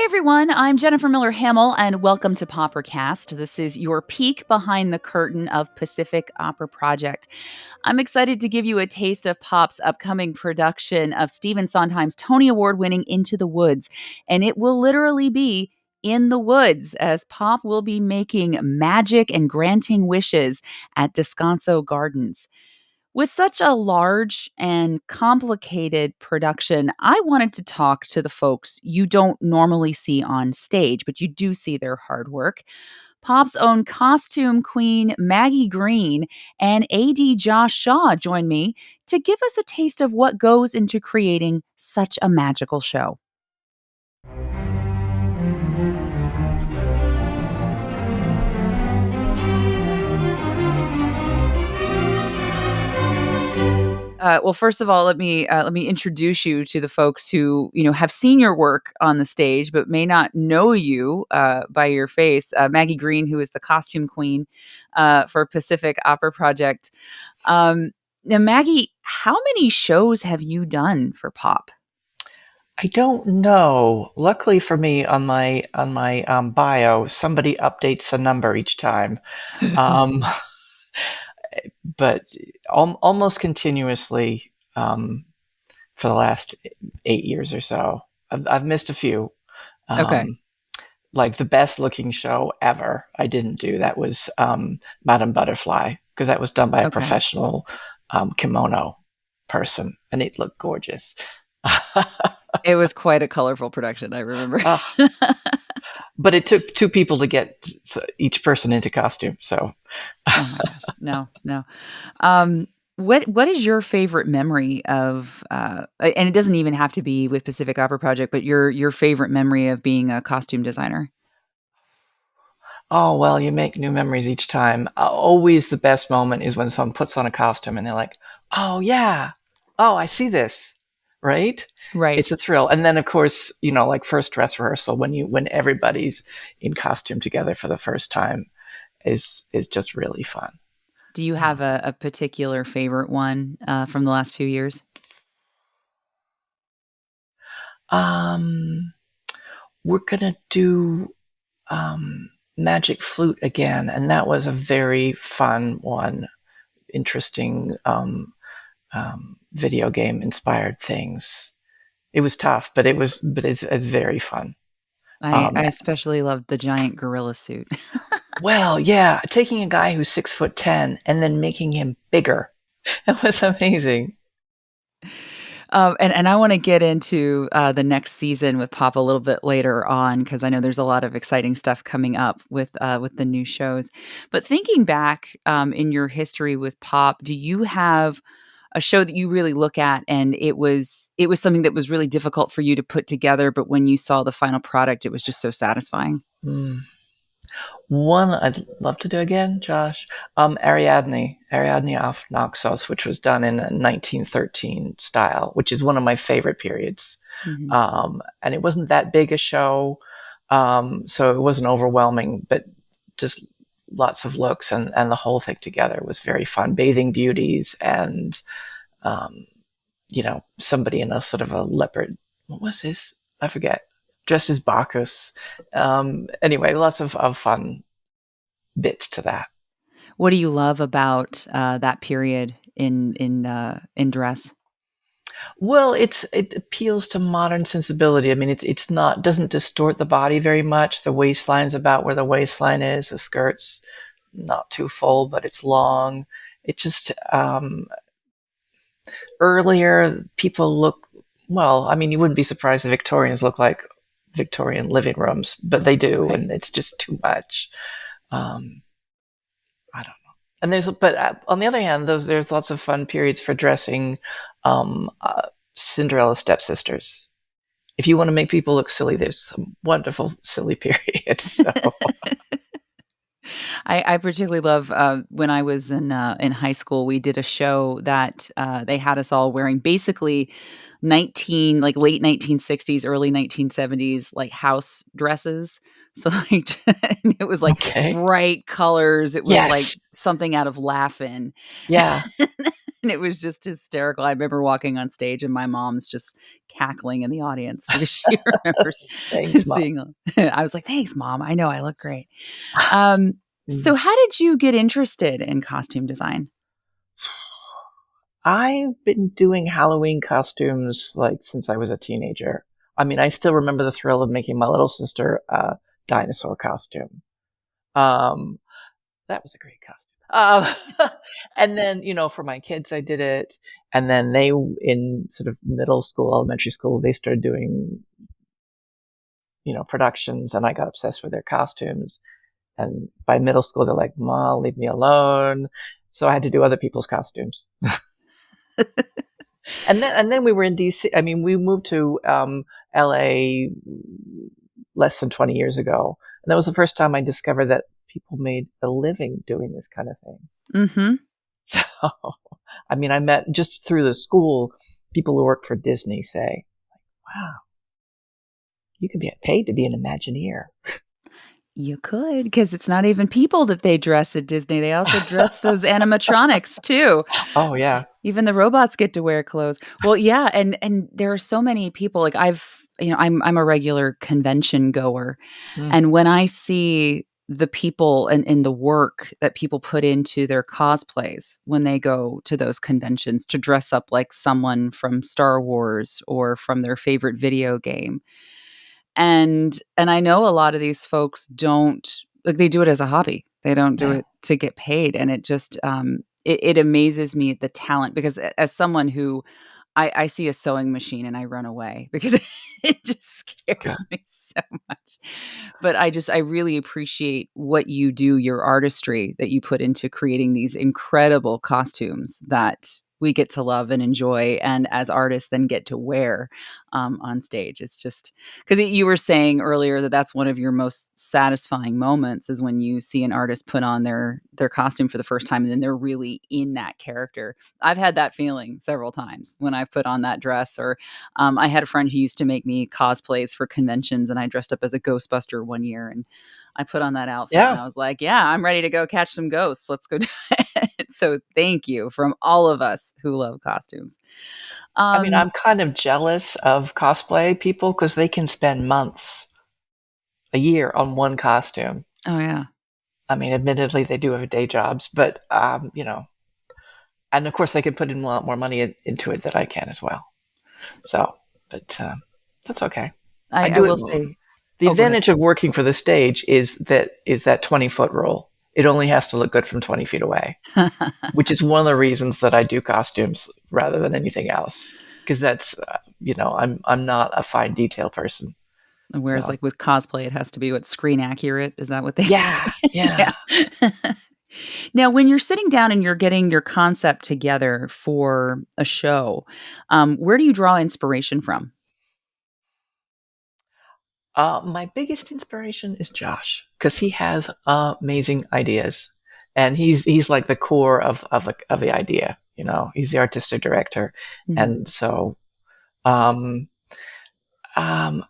Hey everyone, I'm Jennifer Miller Hammel, and welcome to POPeracast. This is your peek behind the curtain of Pacific Opera Project. I'm excited to give you a taste of Pop's upcoming production of Stephen Sondheim's Tony Award-winning Into the Woods, and it will literally be in the woods as Pop will be making magic and granting wishes at Descanso Gardens. With such a large and complicated production, I wanted to talk to the folks you don't normally see on stage, but you do see their hard work. Pop's own costume queen, Maggie Green, and AD Josh Shaw join me to give us a taste of what goes into creating such a magical show. Well, first of all, let me introduce you to the folks who have seen your work on the stage, but may not know you by your face. Maggie Green, who is the costume queen for Pacific Opera Project. Now, Maggie, how many shows have you done for Pop? I don't know. Luckily for me, on my bio, somebody updates the number each time, um, but almost continuously for the last 8 years or so. I've missed a few. Okay. Um, like the best looking show ever, I didn't do. That was Madame Butterfly, because that was done by a Okay. professional kimono person, and it looked gorgeous. It was quite a colorful production, I remember. Ah, but it took two people to get each person into costume. So, Oh my gosh. No, no. What is your favorite memory of and it doesn't even have to be with Pacific Opera Project, but your favorite memory of being a costume designer? oh, well, you make new memories each time. Always the best moment is when someone puts on a costume and they're like, oh, yeah. Oh, I see this. Right? Right. It's a thrill. And then, of course, like first dress rehearsal when everybody's in costume together for the first time is just really fun. Do you have a particular favorite one from the last few years? Um, we're gonna do Magic Flute again, and that was a very fun one. Interesting video game inspired things. It was tough, but it's very fun. I especially loved the giant gorilla suit. Well, yeah, taking a guy who's 6'10" and then making him bigger. That was amazing. And I want to get into the next season with Pop a little bit later on because I know there's a lot of exciting stuff coming up with the new shows. But thinking back in your history with Pop, do you have a show that you really look at and it was something that was really difficult for you to put together, but when you saw the final product, it was just so satisfying? Mm. One I'd love to do again, Josh. Ariadne off Naxos, which was done in a 1913 style, which is one of my favorite periods. Hmm. And it wasn't that big a show, so it wasn't overwhelming, but just lots of looks, and the whole thing together was very fun. Bathing beauties and, um, somebody in a sort of a leopard. What was his? I forget. Dressed as Bacchus. Anyway, lots of fun bits to that. What do you love about that period in dress? Well, it appeals to modern sensibility. I mean, it's not doesn't distort the body very much. The waistline's about where the waistline is. The skirt's not too full, but it's long. It just earlier people look well. I mean, you wouldn't be surprised if Victorians look like Victorian living rooms, but they do, Right. and it's just too much. Um, I don't know. And but on the other hand, there's lots of fun periods for dressing um, uh, Cinderella stepsisters. If you want to make people look silly, there's some wonderful silly periods. So. I particularly love when I was in high school. We did a show that they had us all wearing basically late 1960s, early 1970s like house dresses. So like it was like Okay. bright colors. It was like Yes. something out of Laugh-In. Yeah. And it was just hysterical. I remember walking on stage and my mom's just cackling in the audience because she remembers Thanks, Mom. seeing I was like, "Thanks, Mom. I know I look great." Um, so Mm. how did you get interested in costume design? I've been doing Halloween costumes like since I was a teenager. I mean, I still remember the thrill of making my little sister a dinosaur costume. Um, that was a great costume. And then, for my kids, I did it. And then in sort of middle school, elementary school, they started doing, productions, and I got obsessed with their costumes. And by middle school, they're like, "Ma, leave me alone." So I had to do other people's costumes. And then we were in DC. I mean, we moved to LA less than 20 years ago. And that was the first time I discovered that people made a living doing this kind of thing. Mm-hmm. So, I mean, I met just through the school people who work for Disney say, "Wow, you can get paid to be an Imagineer." You could, because it's not even people that they dress at Disney. They also dress those animatronics too. Oh, yeah. Even the robots get to wear clothes. Well, yeah, and there are so many people, like, I'm a regular convention goer, Mm, and when I see the people and the work that people put into their cosplays when they go to those conventions to dress up like someone from Star Wars or from their favorite video game, and I know a lot of these folks don't, like, they do it as a hobby. They don't do yeah. it to get paid, and it just, it amazes me the talent because as someone who I see a sewing machine and I run away because it just Okay. scares me so much. But I really appreciate what you do, your artistry that you put into creating these incredible costumes that we get to love and enjoy, and as artists then get to wear on stage. It's just because you were saying earlier that that's one of your most satisfying moments is when you see an artist put on their costume for the first time and then they're really in that character. I've had that feeling several times when I've put on that dress, or I had a friend who used to make me cosplays for conventions, and I dressed up as a Ghostbuster one year, and I put on that outfit, and Yeah. I was like, "Yeah, I'm ready to go catch some ghosts. Let's go do it." So thank you from all of us who love costumes. I mean, Um, I'm kind of jealous of cosplay people because they can spend months, a year on one costume. oh yeah, I mean, admittedly, they do have day jobs, but, and of course, they could put in a lot more money into it than I can as well. So, but that's okay. I I do will it. say. The Oh, go ahead. advantage of working for the stage is that 20-foot rule. It only has to look good from 20 feet away, which is one of the reasons that I do costumes rather than anything else. Because that's, I'm not a fine detail person. Whereas, So like, with cosplay, it has to be what, screen accurate? Is that what they say? yeah, Yeah. yeah. Now, when you're sitting down and you're getting your concept together for a show, where do you draw inspiration from? My biggest inspiration is Josh because he has amazing ideas, and he's like the core of the idea. He's the artistic director, Mhm. and so um, um,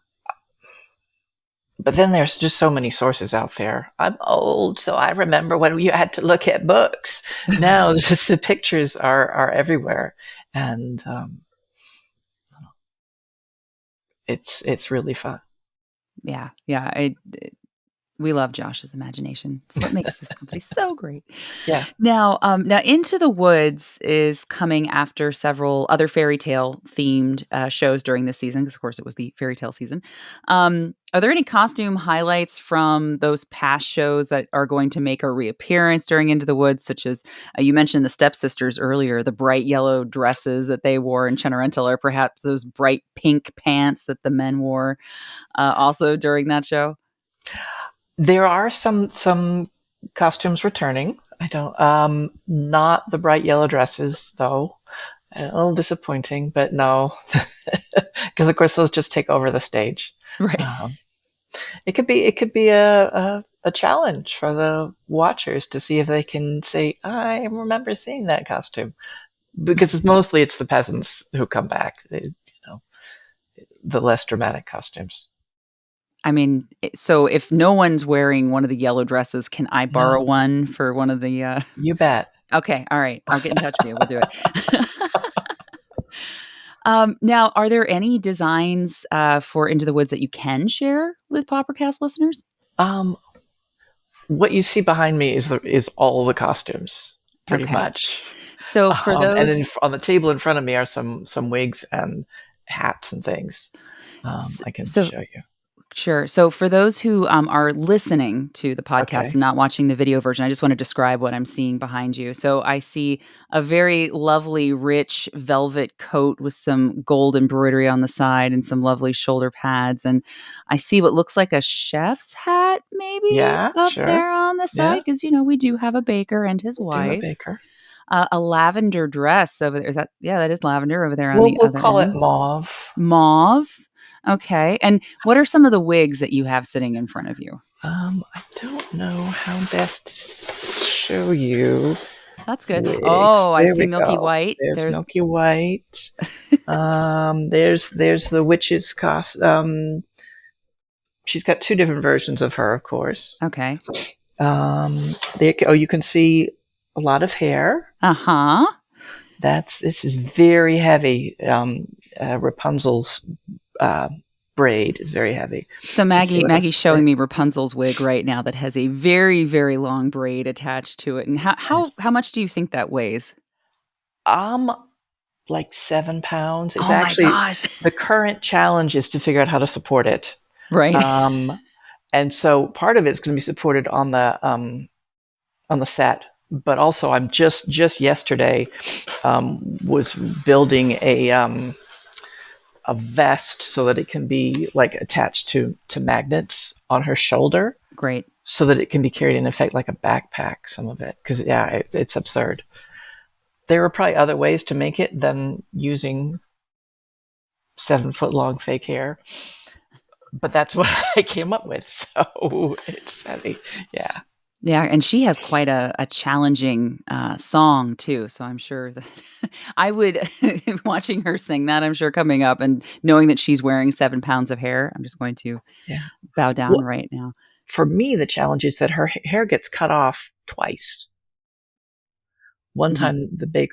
but then there's just so many sources out there. I'm old, so I remember when you had to look at books. Now, just the pictures are everywhere, and it's really fun. Yeah, yeah, we love Josh's imagination. It's what makes this company so great. Yeah. Now, Into the Woods is coming after several other fairy tale themed shows during this season, because of course it was the fairy tale season. Are there any costume highlights from those past shows that are going to make a reappearance during Into the Woods, such as you mentioned the stepsisters earlier, the bright yellow dresses that they wore in Cenerentola, or perhaps those bright pink pants that the men wore also during that show? There are some costumes returning. I don't not the bright yellow dresses though. A little disappointing, but no, because of course those just take over the stage. Right. Um, it could be a challenge for the watchers to see if they can say, "I remember seeing that costume," because it's the peasants who come back. Know, the less dramatic costumes. I mean, so if no one's wearing one of the yellow dresses, can I borrow No, one for one of the you bet. Okay. All right. I'll get in touch with you. We'll do it. Now, are there any designs for Into the Woods that you can share with POPercast listeners? Um, what you see behind me is all the costumes, pretty Okay. much. So for And then those, on the table in front of me are some wigs and hats and things. so, I can so show you. Sure. So, for those who are listening to the podcast Okay. and not watching the video version, I just want to describe what I'm seeing behind you. So, I see a very lovely, rich velvet coat with some gold embroidery on the side and some lovely shoulder pads. And I see what looks like a chef's hat, maybe Yeah, up sure. there on the Yeah, side, because, we do have a baker and his we do a wife. baker. A lavender dress over there. Is that, yeah, that is lavender over there on We'll the we'll other call it end. mauve. Mauve. Okay. And what are some of the wigs that you have sitting in front of you? I don't know how best to show you That's the good. wigs. Oh, I There see we Milky go. White. There's There's Milky White. There's the witch's costume. She's got two different versions of her, of course. okay. You can see a lot of hair. Uh-huh. This is very heavy. Rapunzel's uh, braid is very heavy. So Let's see what Maggie's else. showing me Rapunzel's wig right now that has a very, very long braid attached to it. And Yes. how much do you think that weighs? Um, like 7 pounds. It's Oh my actually gosh. the current challenge is to figure out how to support it. Right. Um, and so part of it's going to be supported on the set, but also I'm just yesterday was building a vest so that it can be like attached to magnets on her shoulder, Great. so that it can be carried in effect like a backpack. Some of it, because it's absurd. There are probably other ways to make it than using 7 foot long fake hair, but that's what I came up with. So it's heavy. Yeah. Yeah, and she has quite a challenging song too. So I'm sure that I would watching her sing that. I'm sure coming up and knowing that she's wearing 7 pounds of hair. I'm just going to Yeah. bow down Well, right now. for me, the challenge is that her hair gets cut off twice. One Mhm. time, the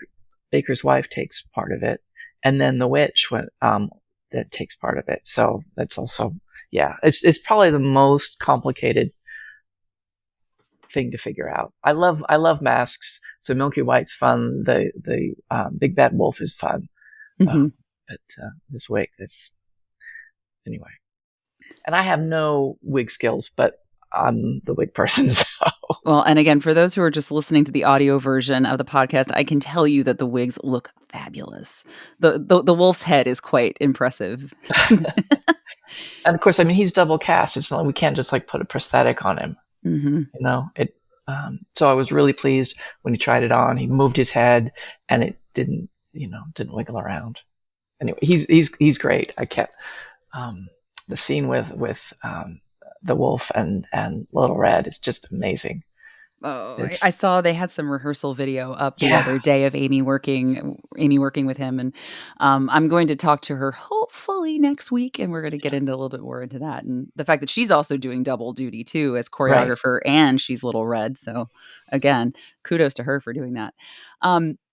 baker's wife takes part of it, and then the witch that takes part of it. So that's also, yeah, it's probably the most complicated thing to figure out. I love masks. So Milky White's fun. The Big Bad Wolf is fun. Mhm. But this wig, this anyway. And I have no wig skills, but I'm the wig person. So Well, and again, for those who are just listening to the audio version of the podcast, I can tell you that the wigs look fabulous. The wolf's head is quite impressive. and of course, I mean, he's double cast. It's not like we can't just like put a prosthetic on him. Mhm. You know it. So I was really pleased when he tried it on. He moved his head, and it didn't wiggle around. Anyway, he's great. I kept the scene with the wolf and Little Red is just amazing. Oh, I It's saw they had some rehearsal video up the yeah, other day of Amy working with him, and I'm going to talk to her hopefully next week, and we're going to get into a little bit more into that, and the fact that she's also doing double duty too as right. choreographer and she's Little Red. So again, kudos to her for doing that.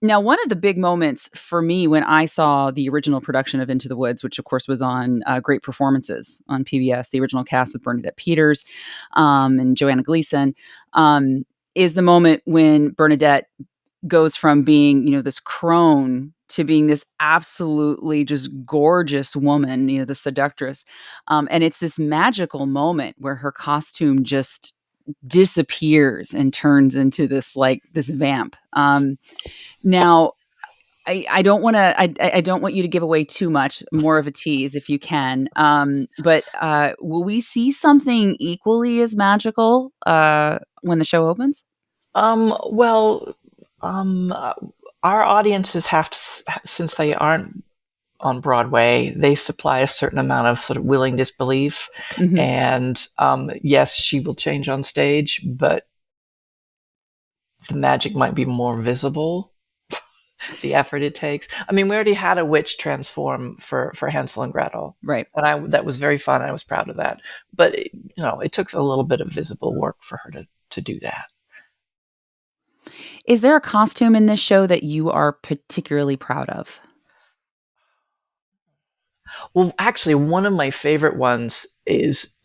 Now, one of the big moments for me when I saw the original production of Into the Woods, which of course was on Great Performances on PBS, the original cast with Bernadette Peters and Joanna Gleason. Is the moment when Bernadette goes from being, this crone to being this absolutely just gorgeous woman, the seductress. And it's this magical moment where her costume just disappears and turns into this vamp. Now, I don't want to. I don't want you to give away too much. More of a tease, if you can. But will we see something equally as magical when the show opens? Well, our audiences have to, since they aren't on Broadway, they supply a certain amount of sort of willing disbelief. Hmm. And yes, she will change on stage, but the magic might be more visible. The effort it takes. I mean, we already had a witch transform for Hansel and Gretel, Right. and that was very fun. I was proud of that. But it took a little bit of visible work for her to do that. Is there a costume in this show that you are particularly proud of? Well, actually, one of my favorite ones is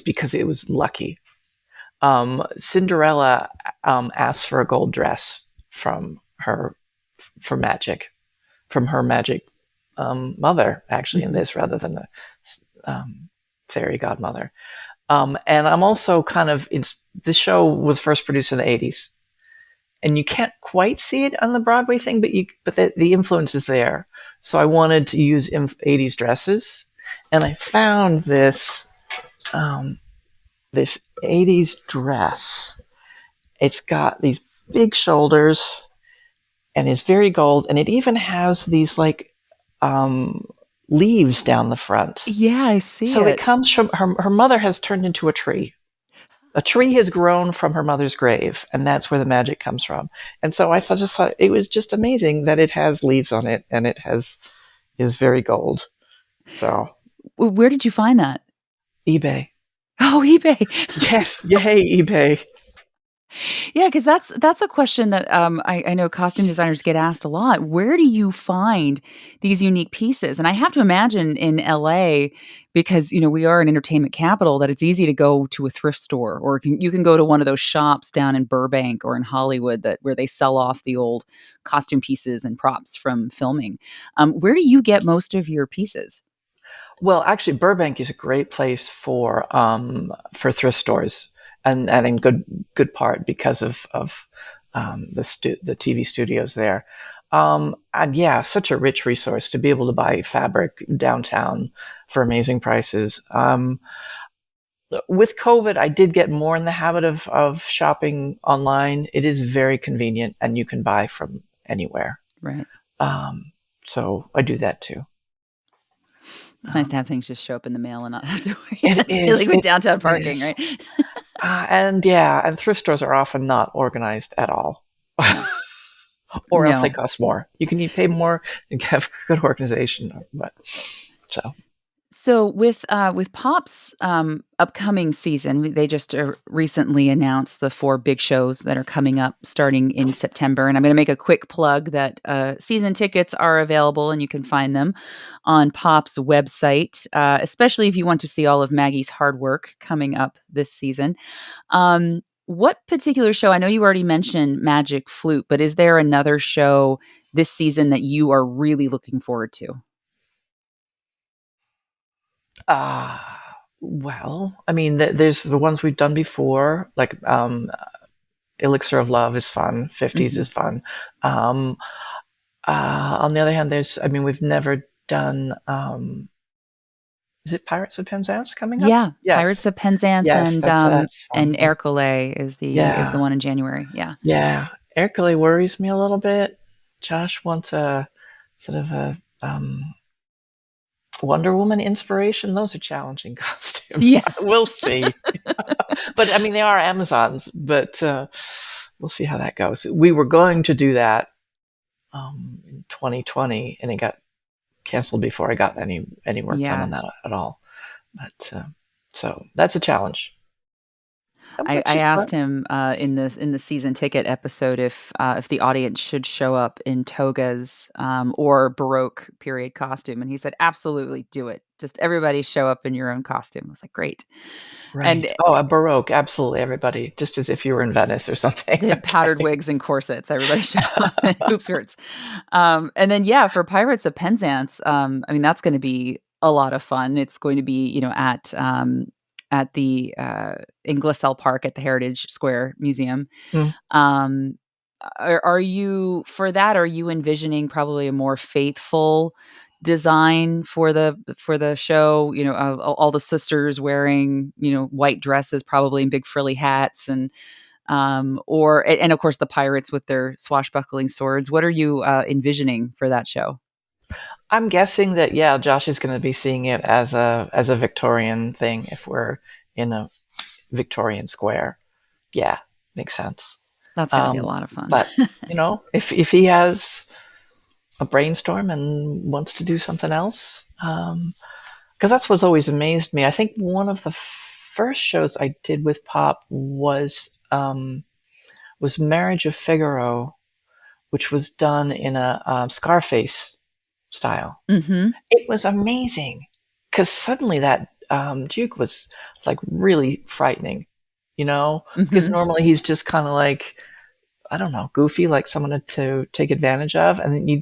because it was lucky. Cinderella asked for a gold dress from her for magic, from her magic mother, actually, in Mhm. this rather than the fairy godmother. And I'm also kind of this show was first produced in the 80s, and you can't quite see it on the Broadway thing, but the influence is there. So I wanted to use 80s dresses, and I found um, this 80s dress. It's got these big shoulders and is very gold, and it even has these like um, leaves down the front. Yeah, I see So it it. comes from her mother has turned into a tree. A tree has grown from her mother's grave, and that's where the magic comes from. And so just thought it was just amazing that it has leaves on it and is very gold. So Where did you find that? eBay. Oh, eBay. Yes, yay, eBay. Yeah, because that's a question that I know costume designers get asked a lot. Where do you find these unique pieces? And I have to imagine in LA, because we are an entertainment capital, that it's easy to go to a thrift store, or you can go to one of those shops down in Burbank or in Hollywood where they sell off the old costume pieces and props from filming. Where do you get most of your pieces? Well, actually, Burbank is a great place for thrift stores, and in good part because of the TV studios there. And yeah, such a rich resource to be able to buy fabric downtown for amazing prices. With COVID, I did get more in the habit of shopping online. It is very convenient, and you can buy from anywhere. Right. Um, so I do that too. It's nice to Um, have things just show up in the mail and not have to wait. it That's is. like with downtown It parking, is. right? And yeah, and thrift stores are often not organized at all, No. or else they No. cost more. You pay more and have good organization, but so So with Pop's upcoming season, they just recently announced the 4 big shows that are coming up starting in September. And I'm going to make a quick plug that season tickets are available, and you can find them on Pop's website, especially if you want to see all of Maggie's hard work coming up this season. What particular show? I know you already mentioned Magic Flute, but is there another show this season that you are really looking forward to? well, I mean, there's the ones we've done before, like Elixir of Love is fun, 50s Mhm. is fun. Um, on the other hand, I mean, we've never done. Is it Pirates of Penzance coming up? Yeah, Pirates Yes, of Penzance yes, that's fun. and Ercole is the Yeah, one in January. Yeah. yeah. Ercole worries me a little bit. Josh wants a sort of a Wonder Woman inspiration. Those are challenging costumes. Yeah. We'll see. But I mean, they are Amazons, but we'll see how that goes. We were going to do that in 2020, and it got canceled before I got any work done Yeah. on that at all. But so that's a challenge, which I is fun. asked him in the season ticket episode if the audience should show up in togas or Baroque period costume, and he said absolutely do it. Just everybody show up in your own costume. I was like, great. And Right. Oh, a Baroque. Absolutely, everybody. Just as if you were in Venice or something. the powdered Okay. wigs and corsets. Everybody show up in hoop skirts. And then, yeah, for Pirates of Penzance, I mean, that's going to be a lot of fun. It's going to be, at the in Glacel Park at the Heritage Square Museum. Mm. Um, are you for that? Are you envisioning probably a more faithful design for the show? All the sisters wearing white dresses, probably in big frilly hats, and of course the pirates with their swashbuckling swords. What are you envisioning for that show? I'm guessing that yeah, Josh is going to be seeing it as a Victorian thing. If we're in a Victorian square, yeah, makes sense. That's got to be a lot of fun. But if he has a brainstorm and wants to do something else, because that's what's always amazed me. I think one of the first shows I did with Pop was was Marriage of Figaro, which was done in a Scarface style. Mm-hmm. It was amazing because suddenly that Duke was like really frightening, because Mm-hmm. normally he's just kind of like, I don't know, goofy, like someone to take advantage of, and then you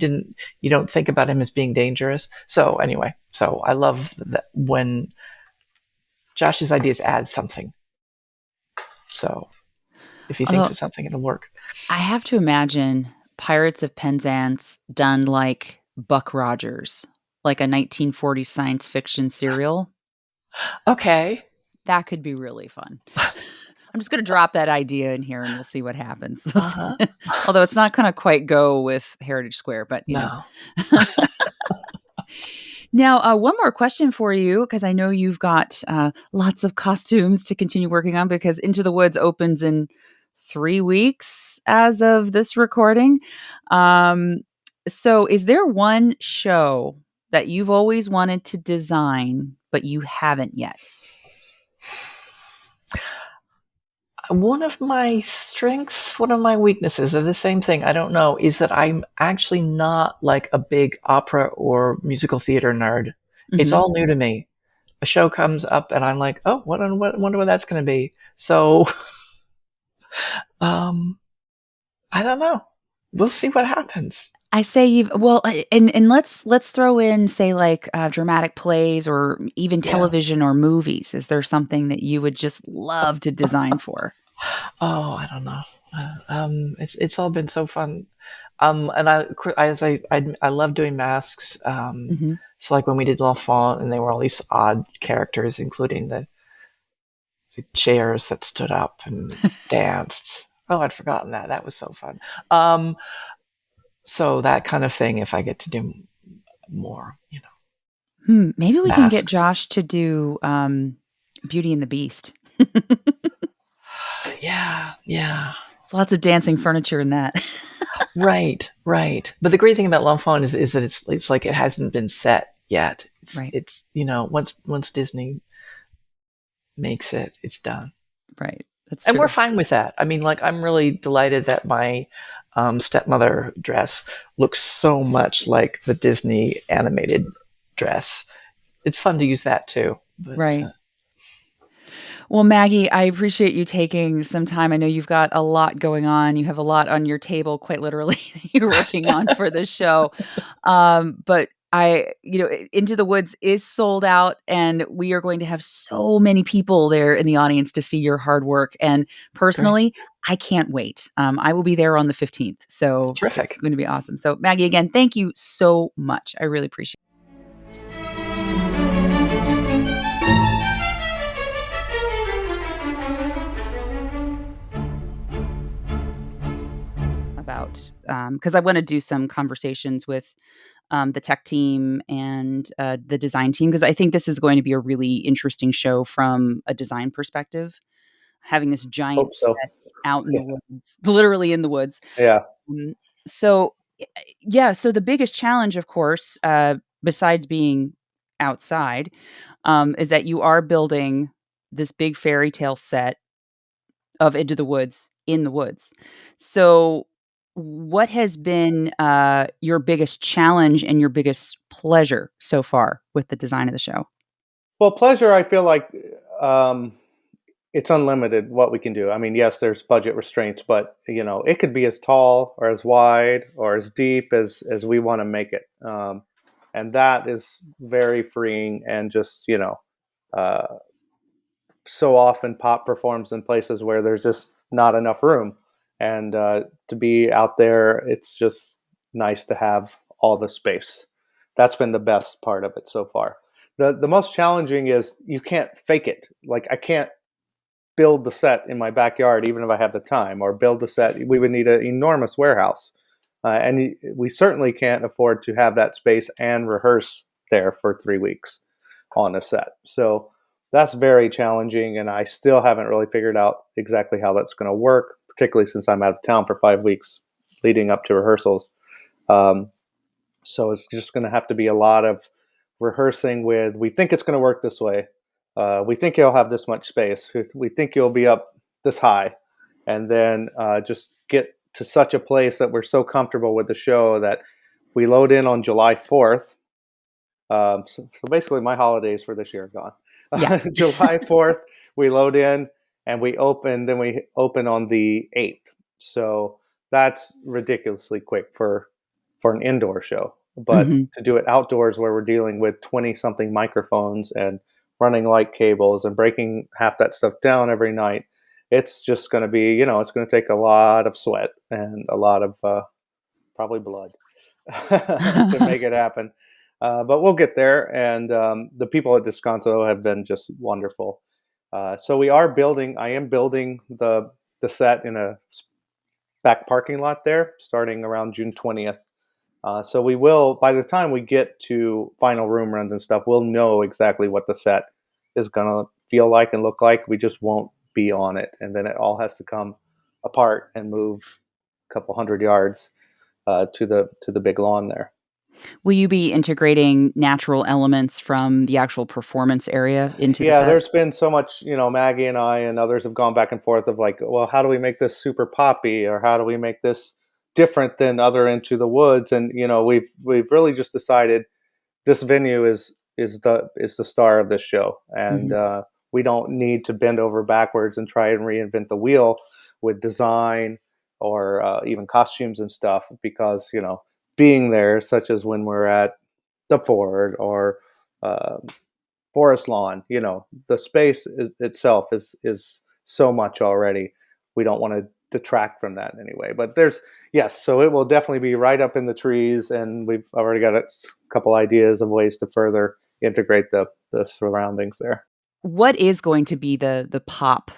don't think about him as being dangerous. So anyway, so I love that when Josh's ideas add something. So if he thinks Although of something, it'll work. I have to imagine Pirates of Penzance done like Buck Rogers, like a 1940s science fiction serial. Okay. That could be really fun. I'm just going to drop that idea in here and we'll see what happens. Uh huh. Although it's not going to quite go with Heritage Square, but No. Now, one more question for you, because I know you've got lots of costumes to continue working on because Into the Woods opens in 3 weeks as of this recording. Um, so, is there one show that you've always wanted to design, but you haven't yet? One of my strengths, one of my weaknesses are the same thing. I don't know, is that I'm actually not like a big opera or musical theater nerd. It's Hmm. all new to me. A show comes up and I'm like, oh, wonder what that's going to be. So, um, I don't know. We'll see what happens. I say you've well, and let's throw in say like dramatic plays or even Yeah. television or movies. Is there something that you would just love to design for? Oh, I don't know. It's all been so fun. And I love doing masks. Hmm. So like when we did L'Enfant, and they were all these odd characters, including the chairs that stood up and danced. Oh, I'd forgotten that. That was so fun. Um, so that kind of thing, if I get to do more, Maybe we can get masks. Josh to do Beauty and the Beast. Yeah, yeah. There's lots of dancing furniture in that. Right, right. But the great thing about L'Enfant is that it's like it hasn't been set yet. It's Right, it's once Disney makes it, it's done. right. That's And we're true. fine with that. I mean, like, I'm really delighted that my stepmother dress looks so much like the Disney animated dress. It's fun to use that too. But Right. Well, Maggie, I appreciate you taking some time. I know you've got a lot going on. You have a lot on your table, quite literally, that you're working on for this show. But Into the Woods is sold out, and we are going to have so many people there in the audience to see your hard work. And great, personally, I can't wait. I will be there on the 15th, so it's terrific. going to be awesome. So, Maggie, again, thank you so much. I really appreciate about because I want to do some conversations with the tech team and the design team because I think this is going to be a really interesting show from a design perspective. Having this giant Hope so. set out in Yeah. the woods, literally in the woods. Yeah. Um, so, yeah. So the biggest challenge, of course, besides being outside, is that you are building this big fairy tale set of Into the Woods in the woods. So, what has been your biggest challenge and your biggest pleasure so far with the design of the show? Well, pleasure, I feel like um, it's unlimited what we can do. I mean, yes, there's budget restraints, but it could be as tall or as wide or as deep as we want to make it, and that is very freeing. And just uh, so often pop performs in places where there's just not enough room, and to be out there, it's just nice to have all the space. That's been the best part of it so far. The most challenging is you can't fake it. Like, I can't build the set in my backyard even if I have the time, or build the set. We would need an enormous warehouse, and we certainly can't afford to have that space and rehearse there for 3 weeks on a set. So that's very challenging, and I still haven't really figured out exactly how that's going to work, particularly since I'm out of town for 5 weeks leading up to rehearsals. Um, so it's just going to have to be a lot of rehearsing with, we think it's going to work this way. We think you'll have this much space. We think you'll be up this high. and then just get to such a place that we're so comfortable with the show that we load in on July 4th. So basically, my holidays for this year are Yeah. gone. July 4th, we load in and we open. Then we open on the 8th. So that's ridiculously quick for an indoor show. But Hmm. to do it outdoors, where we're dealing with 20 something microphones and running light cables and breaking half that stuff down every night, it's just going to be, it's going to take a lot of sweat and a lot of probably blood to make it happen. But we'll get there. And the people at Descanso have been just wonderful. So we are building. I am building the set in a back parking lot there, starting around June 20th. So we will, by the time we get to final room runs and stuff, we'll know exactly what the set is going to feel like and look like. We just won't be on it. And then it all has to come apart and move a couple 100 yards to the big lawn there. Will you be integrating natural elements from the actual performance area into the Yeah, set? there's been so much, Maggie and I and others have gone back and forth of like, well, how do we make this super poppy, or how do we make this different than other Into the Woods? And we've really just decided this venue is the star of this show, and Mhm. we don't need to bend over backwards and try and reinvent the wheel with design or even costumes and stuff, because being there, such as when we're at the Ford or uh, Forest Lawn, the space itself is so much already. We don't want to detract from that in any way. But yes, so it will definitely be right up in the trees, and we've already got a couple ideas of ways to further integrate the surroundings there. What is going to be the pop,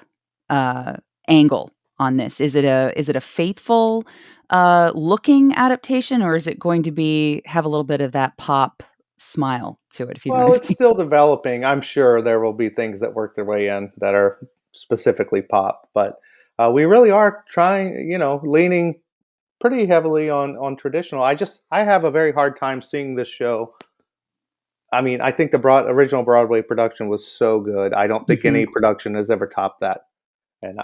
uh, angle on this? Is it a faithful, looking adaptation, or is it going to have a little bit of that pop smile to it, if you know what Well, I it's mean? still developing. I'm sure there will be things that work their way in that are specifically pop, but we really are trying, leaning pretty heavily on traditional. I have a very hard time seeing this show. I mean, I think the original Broadway production was so good. I don't think Mhm. any production has ever topped that. And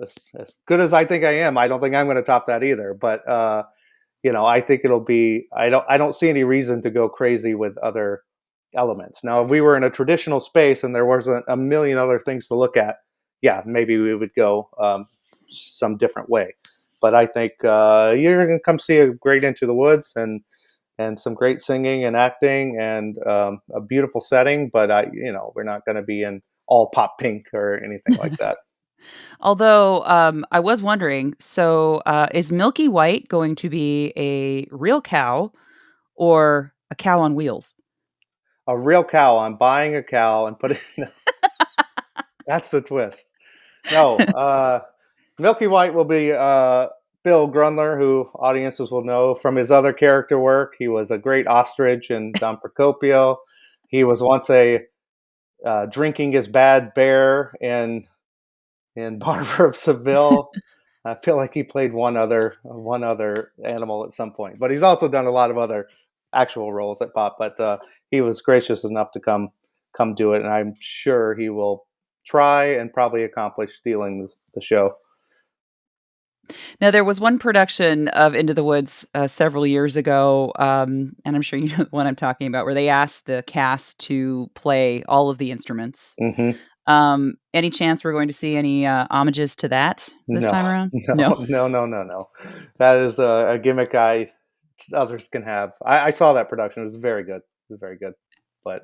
as good as I think I am, I don't think I'm going to top that either. But I think it'll be. I don't see any reason to go crazy with other elements. Now, if we were in a traditional space and there wasn't a million other things to look at, yeah, maybe we would go some different way. But I think you're going to come see a great Into the Woods and some great singing and acting and a beautiful setting. But we're not going to be in all pop pink or anything like that. Although, I was wondering, so, is Milky White going to be a real cow or a cow on wheels? A real cow. I'm buying a cow and putting. That's the twist. No, Milky White will be Bill Grundler, who audiences will know from his other character work. He was a great ostrich in Don Procopio. He was once a drinking is bad bear in Barber of Seville. I feel like he played one other animal at some point, but he's also done a lot of other actual roles at Pop. But he was gracious enough to come do it, and I'm sure he will try and probably accomplish stealing the show. Now, there was one production of Into the Woods, several years ago, and I'm sure you know the one I'm talking about, where they asked the cast to play all of the instruments. Hmm. Any chance we're going to see any, homages to that this No, time around? No? no, no, no, no, no. That is a gimmick others can have. I saw that production. It was very good. It was very good, but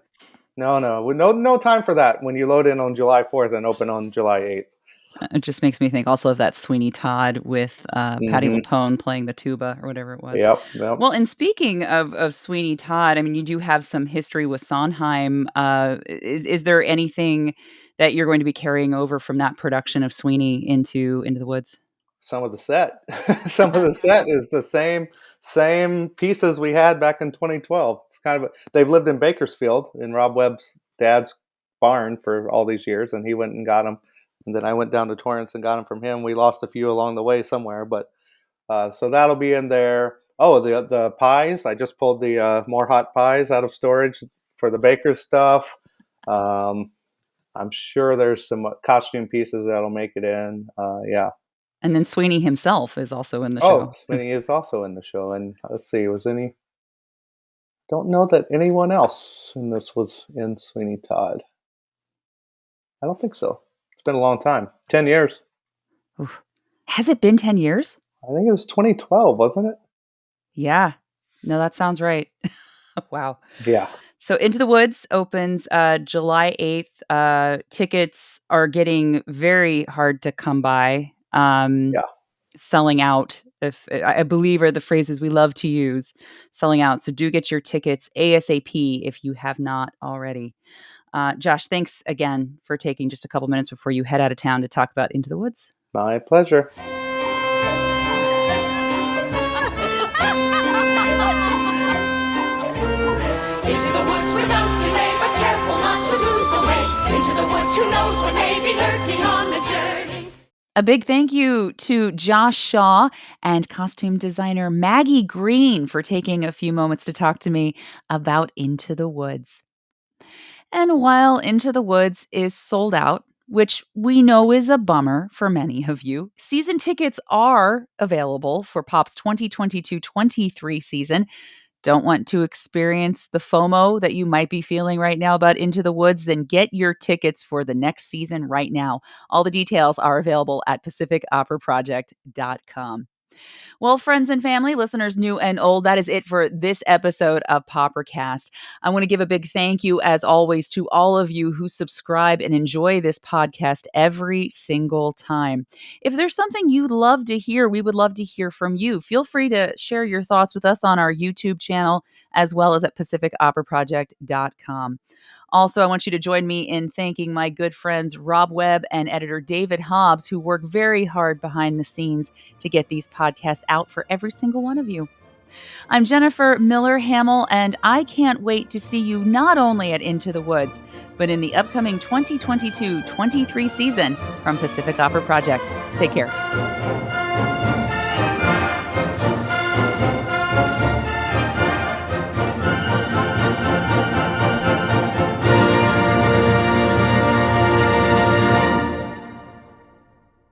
no, no, no time for that. When you load in on July 4th and open on July 8th. It just makes me think also of that Sweeney Todd with, Patti Hmm. LuPone playing the tuba or whatever it was. Yep, yep. Well, and speaking of Sweeney Todd, I mean, you do have some history with Sondheim. Is there anything that you're going to be carrying over from that production of Sweeney into the Woods? Some of the set, some of the set is the same pieces we had back in 2012. It's kind of they've lived in Bakersfield in Rob Webb's dad's barn for all these years, and he went and got them. And then I went down to Torrance and got them from him. We lost a few along the way somewhere, but so that'll be in there. Oh, the pies! I just pulled the more hot pies out of storage for the baker stuff. Um, I'm sure there's some costume pieces that'll make it in. Yeah. And then Sweeney himself is also in the Oh, show. Sweeney is also in the show, and let's see, don't know that anyone else in this was in Sweeney Todd. I don't think so. It's been a long time. 10 years. Oof. Has it been 10 years? I think it was 2012, wasn't it? Yeah. No, that sounds right. Wow. Yeah. So Into the Woods opens July 8th. Tickets are getting very hard to come by. Yeah. Selling out, if I believe are the phrases we love to use, selling out. So do get your tickets ASAP if you have not already. Josh, thanks again for taking just a couple minutes before you head out of town to talk about Into the Woods. My pleasure. Into the woods without delay, but careful not to lose the way. Into the woods, who knows what may be lurking on the journey. A big thank you to Josh Shaw and costume designer Maggie Green for taking a few moments to talk to me about Into the Woods. And while Into the Woods is sold out, which we know is a bummer for many of you, season tickets are available for Pop's 2022-23 season. Don't want to experience the FOMO that you might be feeling right now about Into the Woods? Then get your tickets for the next season right now. All the details are available at PacificOperaProject.com. Well, friends and family, listeners new and old, that is it for this episode of POPercast. I want to give a big thank you, as always, to all of you who subscribe and enjoy this podcast every single time. If there's something you'd love to hear, we would love to hear from you. Feel free to share your thoughts with us on our YouTube channel, as well as at PacificOperaProject.com. Also, I want you to join me in thanking my good friends Rob Webb and editor David Hobbs, who work very hard behind the scenes to get these podcasts out for every single one of you. I'm Jennifer Miller Hammel, and I can't wait to see you not only at Into the Woods, but in the upcoming 2022-23 season from Pacific Opera Project. Take care.